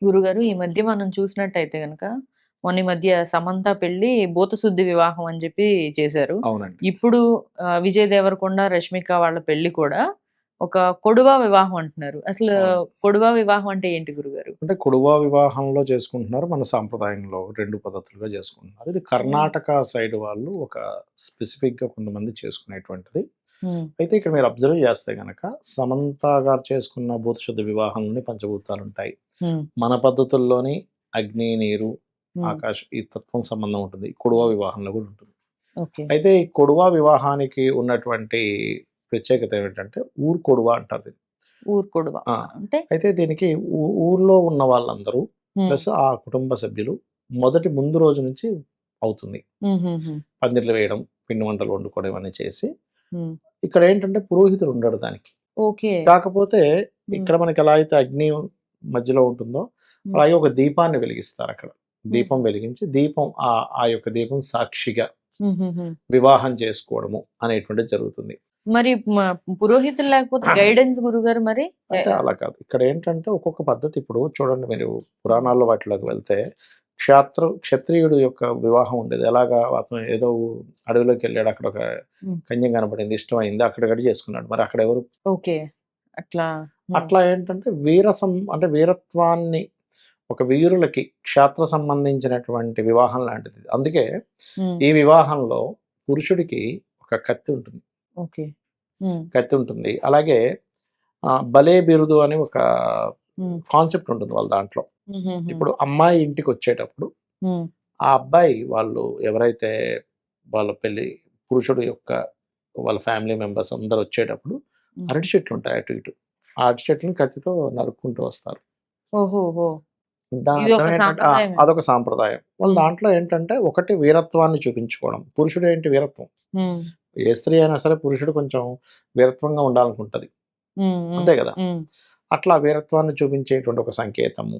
గురుగారు ఈ మధ్య మనం చూసినట్టయితే గనక, మొన్న ఈ మధ్య సమంత పెళ్లి భూతశుద్ధి వివాహం అని చెప్పి చేశారు. అవునండి. ఇప్పుడు విజయ్ దేవరకొండ, రష్మిక వాళ్ళ పెళ్లి కూడా ఒక కొడువా వివాహం అంటున్నారు. అసలు అవును. కొడువా వివాహం అంటే ఏంటి గురుగారు? అంటే కుడువ వివాహంలో చేసుకుంటున్నారు. మన సాంప్రదాయంలో 2 పద్ధతులుగా చేసుకుంటున్నారు. ఇది హ్మ్. కర్ణాటక సైడ్ వాళ్ళు ఒక స్పెసిఫిక్‌గా కొంతమంది చేసుకునేటువంటిది. హ్మ్. అయితే ఇక్కడ మీరు అబ్జర్వ్ చేస్తే గనక సమంత గారు చేసుకున్న భూతశుద్ధ వివాహంలోని పంచభూతాలుంటాయి. హ్మ్. మన పద్ధతుల్లోని అగ్ని, నీరు, హ్మ్. ఆకాశం ఈ తత్వం సంబంధం ఉంటుంది. కుడువ హ్మ్. వివాహంలో కూడా ఉంటుంది. ఓకే. అయితే ఈ కొడువ వివాహానికి ఉన్నటువంటి ప్రత్యేకత ఏమిటంటే ఊరు కొడువ అంటారు దీన్ని. ఊరు కొడువా ఆ! అంటే? అయితే దీనికి ఊర్లో ఉన్న వాళ్ళందరూ హ్మ్. ప్లస్ ఆ కుటుంబ సభ్యులు మొదటి ముందు రోజు నుంచి అవుతుంది. హుహుహు. పందిర్లు వేయడం, పిండి వంటలు వండుకోవడం ఇవన్నీ చేసి, హ్మ్. ఇక్కడేంటంటే పురోహితుడు ఉండడు దానికి. ఓకే. కాకపోతే హ్మ్. ఇక్కడ మనకి ఎలా అయితే అగ్ని మధ్యలో ఉంటుందో, హ్మ్. అలాగే ఒక దీపాన్ని వెలిగిస్తారక్కడ. దీపం హుహు. వెలిగించి దీపం ఆ యొక్క దీపం సాక్షిగా హుహుహు. వివాహం చేసుకోవడము అనేటువంటిది జరుగుతుంది. మరి పురోహితులు లేకపోతే గైడెన్స్ గురుగారు మరి? అంటే అలా కాదు. ఇక్కడేంటంటే ఒక్కొక్క పద్ధతి ఇప్పుడు చూడండి మీరు హ్మ్. పురాణాల్లో వాటిలోకి వెళ్తే క్షత్రియుడు యొక్క వివాహం ఉండేది. ఎలాగా అతను ఏదో అడవిలోకెళ్ళాడు. అక్కడ ఒక హ్మ్. కన్య కనపడింది. ఇష్టమైంది. అక్కడికక్కడే చేసుకున్నాడు. మరి అక్కడెవరు ఓకే. అట్లా. హ్మ్. అట్లా ఏంటంటే అంటే వీరత్వాన్ని ఒక వీరులకి క్షాత్ర సంబంధించినటువంటి వివాహం లాంటిది. అందుకే హ్మ్. ఈ వివాహంలో పురుషుడికి ఒక కత్తి ఉంటుంది. ఓకే. హ్మ్. కత్తి ఉంటుంది. అలాగే భలే బిరుదు అని ఒక హ్మ్. కాన్సెప్ట్ ఉంటుంది వాళ్ళ దాంట్లో. హుహుహు. ఇప్పుడు అమ్మాయి ఇంటికొచ్చేటప్పుడు, హ్మ్. ఆ అబ్బాయి వాళ్ళు ఎవరైతే వాళ్ళ పురుషుడు యొక్క వాళ్ళ ఫ్యామిలీ మెంబర్స్ అందరొచ్చేటప్పుడు హ్మ్. అరటి చెట్లుంటాయి అటు ఇటు. ఆ అరటి చెట్లను కత్తితో నరుక్కుంటూ వస్తారు. ఓహోహో! దాని ఇది అర్థం ఒక ఏంటంటే సాంప్రదాయమేమో. అదొక సాంప్రదాయం. వాళ్ళ హ్మ్. దాంట్లో ఏంటంటే ఒకటి వీరత్వాన్ని చూపించుకోవడం. పురుషుడేంటి వీరత్వం. హ్మ్. ఏ స్త్రీ అయినా సరే పురుషుడు కొంచెం వీరత్వంగా ఉండాలనుకుంటది. హ్మ్. హ్మ్. అంతే గదా! హ్మ్. అట్లా వీరత్వాన్ని చూపించేటువంటి ఒక సంకేతము.